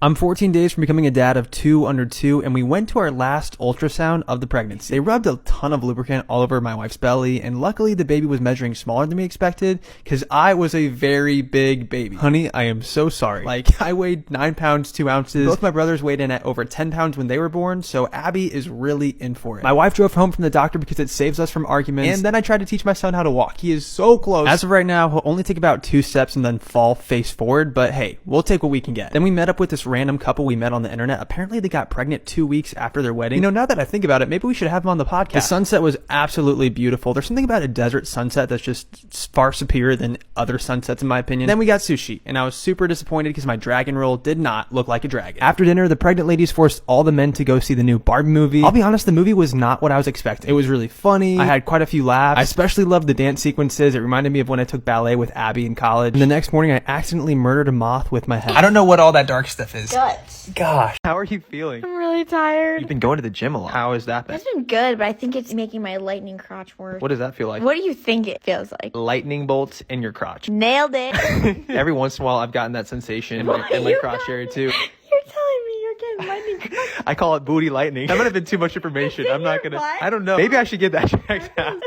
I'm 14 days from becoming a dad of 2 under 2, and we went to our last ultrasound of the pregnancy. They rubbed a ton of lubricant all over my wife's belly, and luckily the baby was measuring smaller than we expected, because I was a very big baby. Honey, I am so sorry. Like, I weighed 9 pounds 2 ounces. Both my brothers weighed in at over 10 pounds when they were born, so Abby is really in for it. My wife drove home from the doctor because it saves us from arguments, and then I tried to teach my son how to walk. He is so close. As of right now, he'll only take about 2 steps and then fall face forward, but hey, we'll take what we can get. Then we met up with this random couple we met on the internet. Apparently they got pregnant 2 weeks after their wedding. You know, now that I think about it, maybe we should have them on the podcast. The sunset was absolutely beautiful. There's something about a desert sunset that's just far superior than other sunsets in my opinion. Then we got sushi, and I was super disappointed because my dragon roll did not look like a dragon. After dinner, the pregnant ladies forced all the men to go see the new Barbie movie. I'll be honest, the movie was not what I was expecting. It was really funny. I had quite a few laughs. I especially loved the dance sequences. It reminded me of when I took ballet with Abby in college. And the next morning, I accidentally murdered a moth with my head. I don't know what all that dark stuff is. Guts. Gosh, how are you feeling? I'm really tired. You've been going to the gym a lot. How has that been? It's been good, but I think it's making my lightning crotch worse. What does that feel like? What do you think it feels like? Lightning bolts in your crotch. Nailed it. Every once in a while, I've gotten that sensation in my crotch area too. You're telling me you're getting lightning crotch. I call it booty lightning. That might have been too much information. I'm not gonna. I don't know. Maybe I should get that checked out.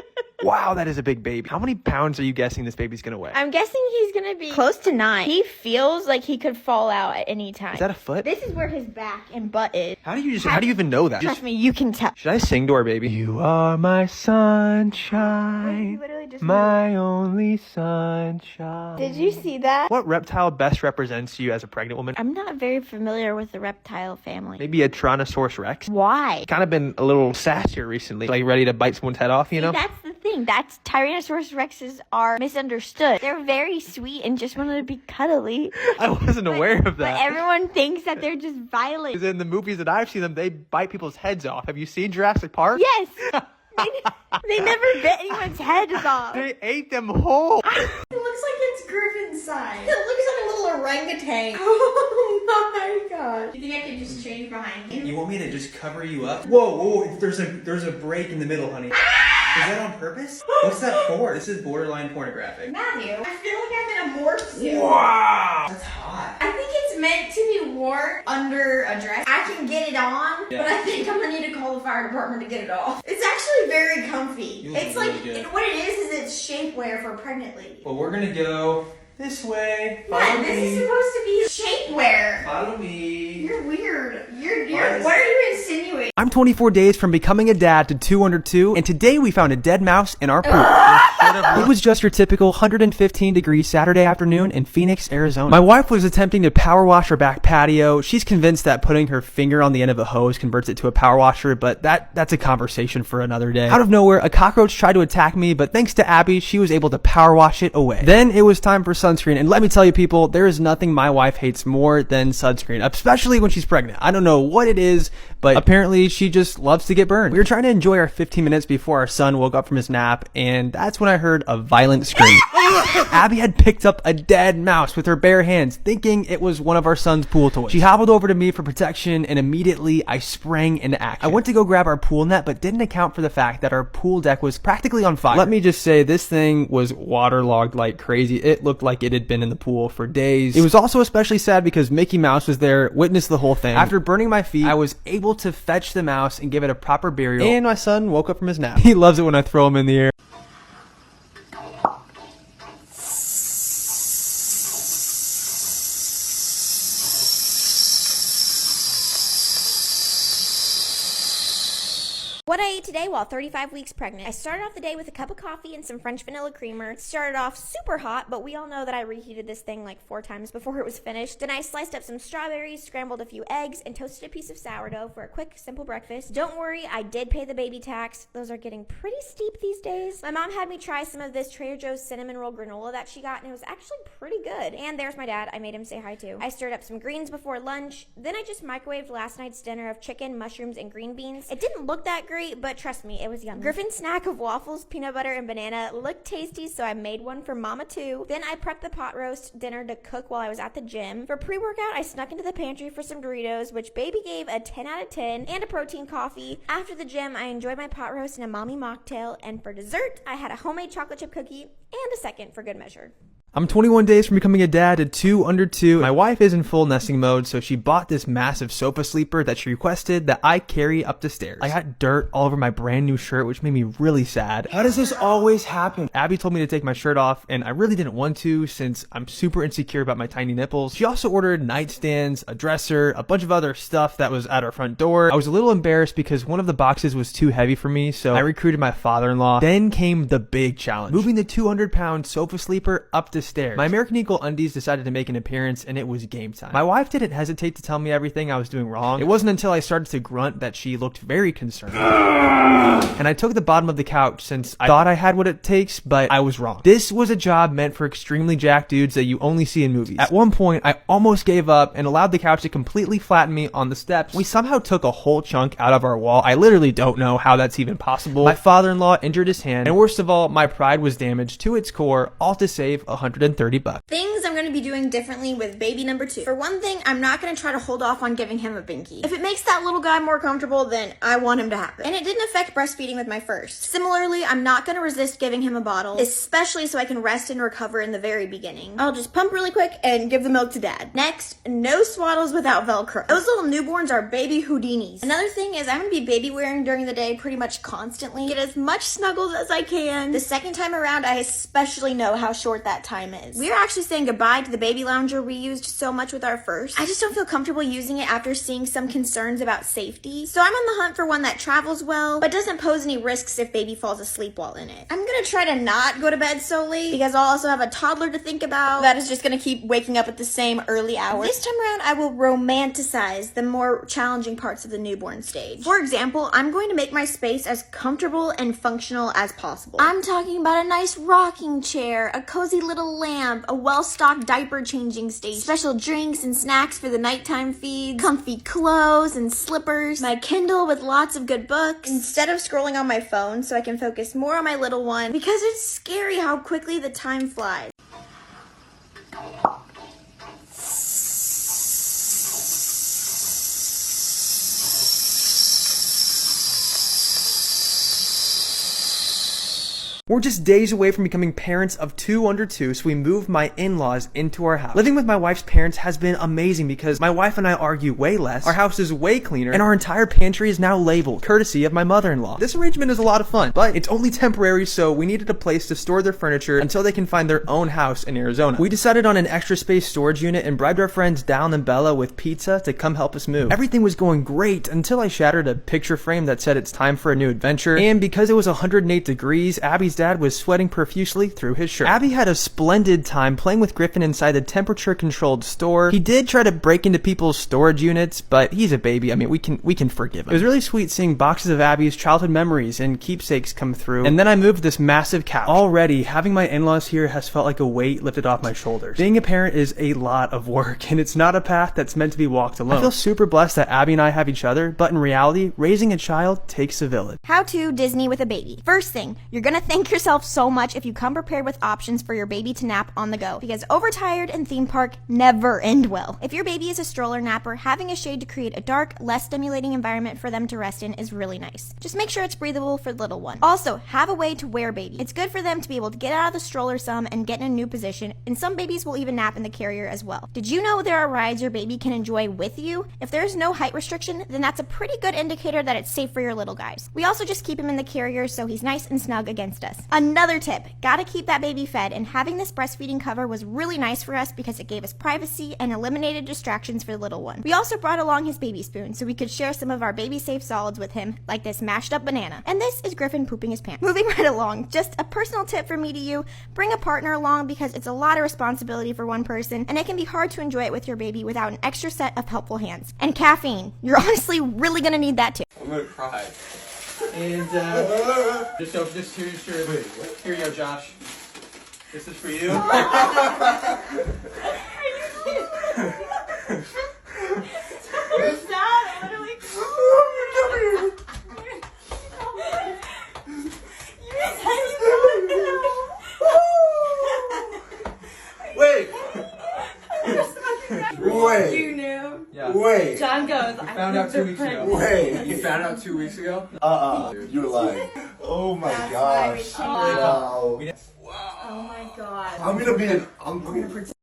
Wow, that is a big baby. How many pounds are you guessing this baby's gonna weigh? I'm guessing he's gonna be close to 9. He feels like he could fall out at any time. Is that a foot? This is where his back and butt is. How do you even know that? Trust me, you can tell. Should I sing to our baby? You are my sunshine, my only sunshine. Did you see that? What reptile best represents you as a pregnant woman? I'm not very familiar with the reptile family. Maybe a Tyrannosaurus Rex. Why? Kind of been a little sassier recently, like ready to bite someone's head off, you know? That's the thing. That's Tyrannosaurus Rexes are misunderstood. They're very sweet and just want to be cuddly. I wasn't aware of that. But everyone thinks that they're just violent. Because in the movies that I've seen them, they bite people's heads off. Have you seen Jurassic Park? Yes. They never bit anyone's heads off. They ate them whole. It looks like it's Griffin's size. It looks like a little orangutan. Oh my god. Do you think I could just change behind you? You want me to just cover you up? Whoa, there's a break in the middle, honey. Is that on purpose? What's that for? This is borderline pornographic. Matthew, I feel like I'm in a morph suit. Wow! That's hot. I think it's meant to be worn under a dress. I can get it on, but I think I'm gonna need to call the fire department to get it off. It's actually very comfy. It's like, what it is it's shapewear for a pregnant lady. Well, we're gonna go this way. Yeah, this is supposed to be shapewear. Follow me. You're weird. What are you insinuating? I'm 24 days from becoming a dad to 2 under 2, and today we found a dead mouse in our pool. It was just your typical 115-degree Saturday afternoon in Phoenix, Arizona. My wife was attempting to power wash her back patio. She's convinced that putting her finger on the end of a hose converts it to a power washer, but that's a conversation for another day. Out of nowhere, a cockroach tried to attack me, but thanks to Abby, she was able to power wash it away. Then it was time for sunscreen, and let me tell you people, there is nothing my wife hates more than sunscreen, especially when she's pregnant. I don't know what it is, but apparently she just loves to get burned. We were trying to enjoy our 15 minutes before our son woke up from his nap, and that's when I heard a violent scream. Abby had picked up a dead mouse with her bare hands, thinking it was one of our son's pool toys. She hobbled over to me for protection, and immediately I sprang into action. I went to go grab our pool net, but didn't account for the fact that our pool deck was practically on fire. Let me just say, this thing was waterlogged like crazy. It looked like it had been in the pool for days. It was also especially sad because Mickey Mouse was there, witnessed the whole thing. After burning my feet, I was able to fetch the mouse and give it a proper burial, and my son woke up from his nap. He loves it when I throw him in the air. What I ate today while 35 weeks pregnant. I started off the day with a cup of coffee and some French vanilla creamer. It started off super hot, but we all know that I reheated this thing like 4 times before it was finished. Then I sliced up some strawberries, scrambled a few eggs, and toasted a piece of sourdough for a quick, simple breakfast. Don't worry, I did pay the baby tax. Those are getting pretty steep these days. My mom had me try some of this Trader Joe's cinnamon roll granola that she got, and it was actually pretty good. And there's my dad. I made him say hi too. I stirred up some greens before lunch. Then I just microwaved last night's dinner of chicken, mushrooms, and green beans. It didn't look that great, but trust me, it was yummy. Griffin's snack of waffles, peanut butter, and banana looked tasty, so I made one for Mama too. Then I prepped the pot roast dinner to cook while I was at the gym. For pre-workout, I snuck into the pantry for some Doritos, which baby gave a 10 out of 10, and a protein coffee. After the gym, I enjoyed my pot roast and a mommy mocktail, and for dessert, I had a homemade chocolate chip cookie and a second for good measure. I'm 21 days from becoming a dad to 2 under 2. My wife is in full nesting mode, so she bought this massive sofa sleeper that she requested that I carry up the stairs. I got dirt all over my brand new shirt, which made me really sad. How does this always happen? Abby told me to take my shirt off, and I really didn't want to since I'm super insecure about my tiny nipples. She also ordered nightstands, a dresser, a bunch of other stuff that was at our front door. I was a little embarrassed because one of the boxes was too heavy for me, so I recruited my father-in-law. Then came the big challenge, moving the 200-pound sofa sleeper up the stairs. My American Eagle undies decided to make an appearance, and it was game time. My wife didn't hesitate to tell me everything I was doing wrong. It wasn't until I started to grunt that she looked very concerned. And I took the bottom of the couch since I thought I had what it takes, but I was wrong. This was a job meant for extremely jacked dudes that you only see in movies. At one point, I almost gave up and allowed the couch to completely flatten me on the steps. We somehow took a whole chunk out of our wall. I literally don't know how that's even possible. My father-in-law injured his hand, and worst of all, my pride was damaged to its core, all to save $130. Things I'm going to be doing differently with baby number 2. For one thing, I'm not going to try to hold off on giving him a binky. If it makes that little guy more comfortable, then I want him to have it. And it didn't affect breastfeeding with my first. Similarly, I'm not going to resist giving him a bottle, especially so I can rest and recover in the very beginning. I'll just pump really quick and give the milk to dad. Next, no swaddles without Velcro. Those little newborns are baby Houdinis. Another thing is I'm going to be baby wearing during the day pretty much constantly. Get as much snuggles as I can. The second time around, I especially know how short that time is. We are actually saying goodbye to the baby lounger we used so much with our first. I just don't feel comfortable using it after seeing some concerns about safety. So I'm on the hunt for one that travels well, but doesn't pose any risks if baby falls asleep while in it. I'm gonna try to not go to bed so late because I'll also have a toddler to think about that is just gonna keep waking up at the same early hours. This time around, I will romanticize the more challenging parts of the newborn stage. For example, I'm going to make my space as comfortable and functional as possible. I'm talking about a nice rocking chair, a cozy little lamp, a well-stocked diaper changing station, special drinks and snacks for the nighttime feeds, comfy clothes and slippers, my Kindle with lots of good books, instead of scrolling on my phone so I can focus more on my little one because it's scary how quickly the time flies. We're just days away from becoming parents of 2 under 2, so we moved my in-laws into our house. Living with my wife's parents has been amazing because my wife and I argue way less, our house is way cleaner, and our entire pantry is now labeled, courtesy of my mother-in-law. This arrangement is a lot of fun, but it's only temporary, so we needed a place to store their furniture until they can find their own house in Arizona. We decided on an extra space storage unit and bribed our friends Dallin and Bella with pizza to come help us move. Everything was going great until I shattered a picture frame that said it's time for a new adventure, and because it was 108 degrees, Abby's dad was sweating profusely through his shirt. Abby had a splendid time playing with Griffin inside the temperature-controlled store. He did try to break into people's storage units, but he's a baby. I mean, we can forgive him. It was really sweet seeing boxes of Abby's childhood memories and keepsakes come through. And then I moved this massive couch. Already, having my in-laws here has felt like a weight lifted off my shoulders. Being a parent is a lot of work, and it's not a path that's meant to be walked alone. I feel super blessed that Abby and I have each other, but in reality, raising a child takes a village. How to Disney with a baby. First thing, you're gonna thank yourself so much if you come prepared with options for your baby to nap on the go, because overtired and theme park never end well. If your baby is a stroller napper, having a shade to create a dark, less stimulating environment for them to rest in is really nice. Just make sure it's breathable for the little one. Also, have a way to wear baby. It's good for them to be able to get out of the stroller some and get in a new position, and some babies will even nap in the carrier as well. Did you know there are rides your baby can enjoy with you? If there's no height restriction, then that's a pretty good indicator that it's safe for your little guys. We also just keep him in the carrier so he's nice and snug against us. Another tip, gotta keep that baby fed, and having this breastfeeding cover was really nice for us because it gave us privacy and eliminated distractions for the little one. We also brought along his baby spoon so we could share some of our baby safe solids with him, like this mashed up banana. And this is Griffin pooping his pants. Moving right along, just a personal tip from me to you, bring a partner along because it's a lot of responsibility for one person, and it can be hard to enjoy it with your baby without an extra set of helpful hands. And caffeine, you're honestly really gonna need that too. I'm gonna cry. And just here you go, Josh. This is for you. Wait. You knew. Yeah. Wait. John goes. You found out 2 weeks ago. Wait. You found out 2 weeks ago? You're lying. Oh my That's gosh. why we Wow. Oh my god. I'm gonna be an uncle.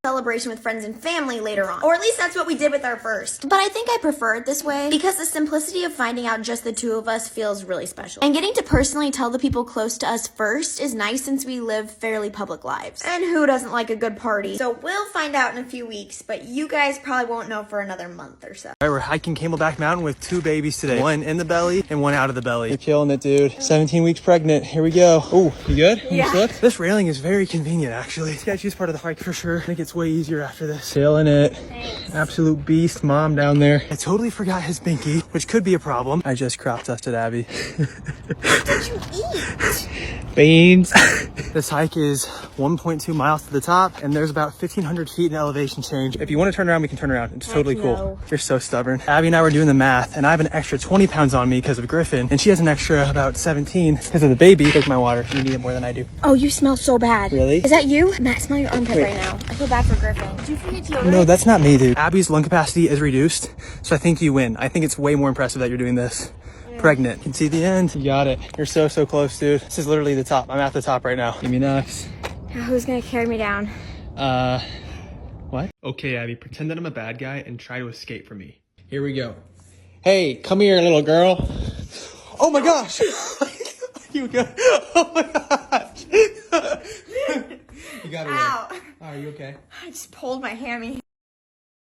Celebration with friends and family later on. Or at least that's what we did with our first. But I think I prefer it this way because the simplicity of finding out just the two of us feels really special. And getting to personally tell the people close to us first is nice since we live fairly public lives. And who doesn't like a good party? So we'll find out in a few weeks, but you guys probably won't know for another month or so. All right, we're hiking Camelback Mountain with 2 babies today. One in the belly and one out of the belly. You're killing it, dude. 17 weeks pregnant. Here we go. Oh, you good? Yeah. Look. This railing is very convenient, actually. Sketchiest part of the hike for sure. I think it's way easier after this. Killing it. Thanks. Absolute beast mom down there. I totally forgot his binky, which could be a problem. I just crop dusted Abby. What did you eat? Beans. This hike is 1.2 miles to the top, and there's about 1,500 feet in elevation change. If you want to turn around, we can turn around. It's totally cool. no. You're so stubborn. Abby and I were doing the math, and I have an extra 20 pounds on me because of Griffin, and she has an extra about 17 because of the baby. Take my water. You need it more than I do. Oh, you smell so bad. Really? Is that you? Matt, smell your armpit Wait. right now. I feel bad for Griffin. Did you forget deodorant? No, that's not me, dude. Abby's lung capacity is reduced, so I think you win. I think it's way more impressive that you're doing this. Pregnant. You can see the end. You got it. You're so close, dude. This is literally the top. I'm at the top right now. Give me next. Who's gonna carry me down? What? Okay, Abby, pretend that I'm a bad guy and try to escape from me. Here we go. Hey, come here, little girl. Oh my gosh! You good? Oh my gosh! You got it. Ow. Are you okay? I just pulled my hammy.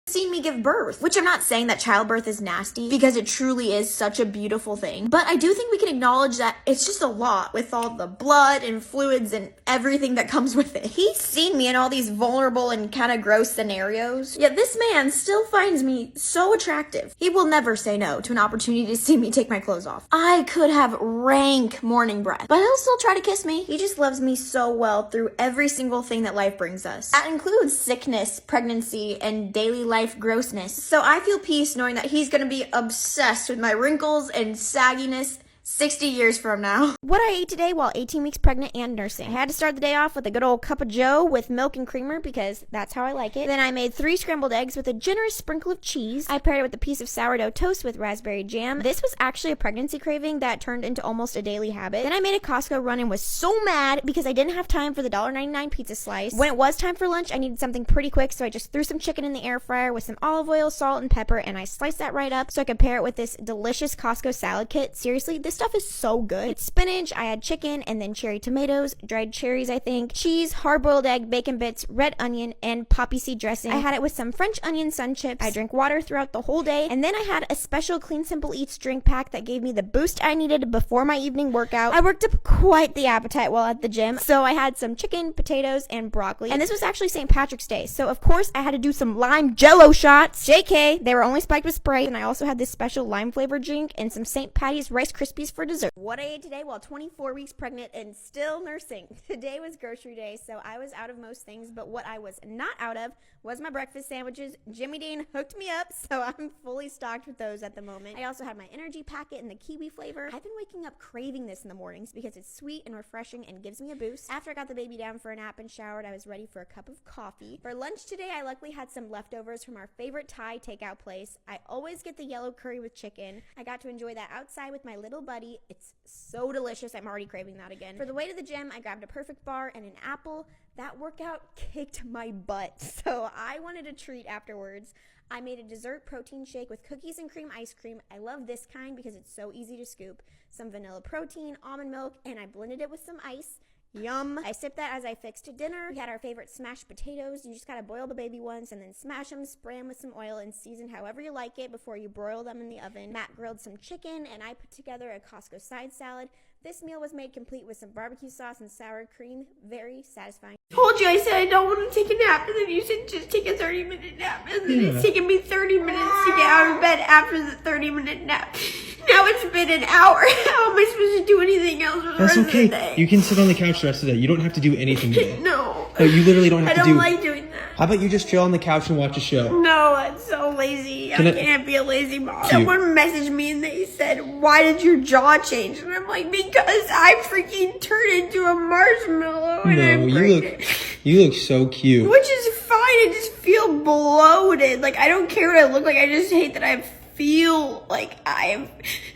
Seen me give birth, which I'm not saying that childbirth is nasty because it truly is such a beautiful thing, but I do think we can acknowledge that it's just a lot with all the blood and fluids and everything that comes with it. He's seen me in all these vulnerable and kind of gross scenarios, yet this man still finds me so attractive. He will never say no to an opportunity to see me take my clothes off. I could have rank morning breath, but he'll still try to kiss me. He just loves me so well through every single thing that life brings us. That includes sickness, pregnancy, and daily life grossness. So I feel peace knowing that he's gonna be obsessed with my wrinkles and sagginess 60 years from now. What I ate today while 18 weeks pregnant and nursing. I had to start the day off with a good old cup of joe with milk and creamer because that's how I like it. Then I made 3 scrambled eggs with a generous sprinkle of cheese. I paired it with a piece of sourdough toast with raspberry jam. This was actually a pregnancy craving that turned into almost a daily habit. Then I made a Costco run and was so mad because I didn't have time for the $1.99 pizza slice. When it was time for lunch, I needed something pretty quick, so I just threw some chicken in the air fryer with some olive oil, salt, and pepper, and I sliced that right up so I could pair it with this delicious Costco salad kit. Seriously, this stuff is so good. It's spinach, I had chicken, and then cherry tomatoes, dried cherries, I think, cheese, hard-boiled egg, bacon bits, red onion, and poppy seed dressing. I had it with some French onion sun chips. I drank water throughout the whole day, and then I had a special Clean Simple Eats drink pack that gave me the boost I needed before my evening workout. I worked up quite the appetite while at the gym, so I had some chicken, potatoes, and broccoli. And this was actually St. Patrick's Day, so of course I had to do some lime jello shots. JK, they were only spiked with Sprite, and I also had this special lime flavored drink and some St. Patty's Rice Krispies for dessert. What I ate today while 24 weeks pregnant and still nursing. Today was grocery day, so I was out of most things, but what I was not out of was my breakfast sandwiches. Jimmy Dean hooked me up, so I'm fully stocked with those at the moment. I also had my energy packet in the kiwi flavor. I've been waking up craving this in the mornings because it's sweet and refreshing and gives me a boost. After I got the baby down for a nap and showered, I was ready for a cup of coffee. For lunch today, I luckily had some leftovers from our favorite Thai takeout place. I always get the yellow curry with chicken. I got to enjoy that outside with my little buddy. It's so delicious. I'm already craving that again. For the way to the gym, I grabbed a perfect bar and an apple. That workout kicked my butt, so I wanted a treat afterwards. I made a dessert protein shake with cookies and cream ice cream. I love this kind because it's so easy to scoop. Some vanilla protein, almond milk, and I blended it with some ice. Yum. I sipped that as I fixed dinner. We had our favorite smashed potatoes. You just gotta boil the baby ones and then smash them, spray them with some oil, and season however you like it before you broil them in the oven. Matt grilled some chicken, and I put together a Costco side salad. This meal was made complete with some barbecue sauce and sour cream. Very satisfying. Told you, I said I don't want to take a nap, and then you said just take a 30-minute nap, and then it's taken me 30 minutes to get out of bed after the 30-minute nap. Now it's been an hour. How am I supposed to do anything else for the rest of the day? You can sit on the couch the rest of the day. You don't have to do anything today. No. No, you literally don't I have to don't do. like doing that. How about you just chill on the couch and watch a show? No, I'm so lazy. I can't be a lazy mom. Cute. Someone messaged me and they said, why did your jaw change? And I'm like, because I freaking turned into a marshmallow and I'm pregnant. You look so cute. Which is fine. I just feel bloated. Like, I don't care what I look like. I just hate that I have feel like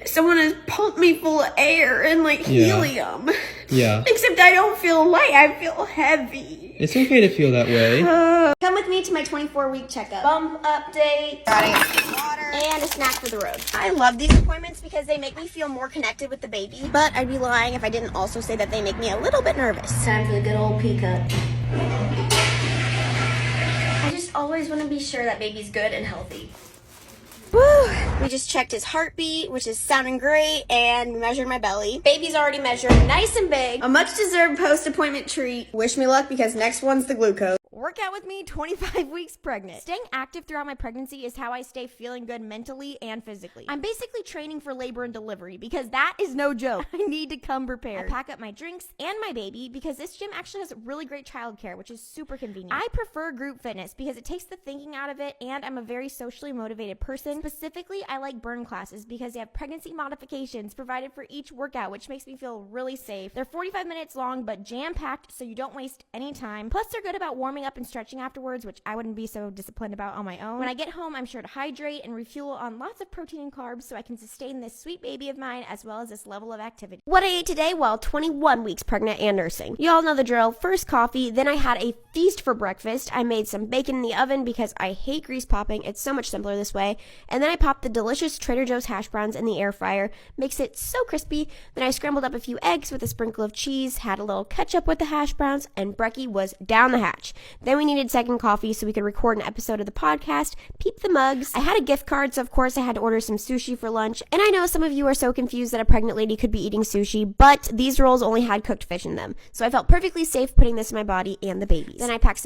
someone has pumped me full of air and like helium. Yeah. Except I don't feel light, I feel heavy. It's okay to feel that way. Come with me to my 24-week checkup. Bump update, water, and a snack for the road. I love these appointments because they make me feel more connected with the baby, but I'd be lying if I didn't also say that they make me a little bit nervous. Time for the good old peacock. I just always want to be sure that baby's good and healthy. Woo! We just checked his heartbeat, which is sounding great, and we measured my belly. Baby's already measured, nice and big. A much-deserved post-appointment treat. Wish me luck because next one's the glucose. Work out with me 25 weeks pregnant. Staying active throughout my pregnancy is how I stay feeling good mentally and physically. I'm basically training for labor and delivery because that is no joke. I need to come prepared. I pack up my drinks and my baby because this gym actually has really great childcare, which is super convenient. I prefer group fitness because it takes the thinking out of it, and I'm a very socially motivated person. Specifically, I like burn classes because they have pregnancy modifications provided for each workout, which makes me feel really safe. They're 45 minutes long but jam-packed, so you don't waste any time. Plus, they're good about warming up and stretching afterwards, which I wouldn't be so disciplined about on my own. When I get home, I'm sure to hydrate and refuel on lots of protein and carbs so I can sustain this sweet baby of mine as well as this level of activity. What I ate today while 21 weeks pregnant and nursing. You all know the drill. First coffee, then I had a feast for breakfast. I made some bacon in the oven because I hate grease popping. It's so much simpler this way. And then I popped the delicious Trader Joe's hash browns in the air fryer. Makes it so crispy. Then I scrambled up a few eggs with a sprinkle of cheese, had a little ketchup with the hash browns, and brekkie was down the hatch. Then we needed second coffee so we could record an episode of the podcast, peep the mugs. I had a gift card, so of course I had to order some sushi for lunch. And I know some of you are so confused that a pregnant lady could be eating sushi, but these rolls only had cooked fish in them. So I felt perfectly safe putting this in my body and the babies. Then I packed some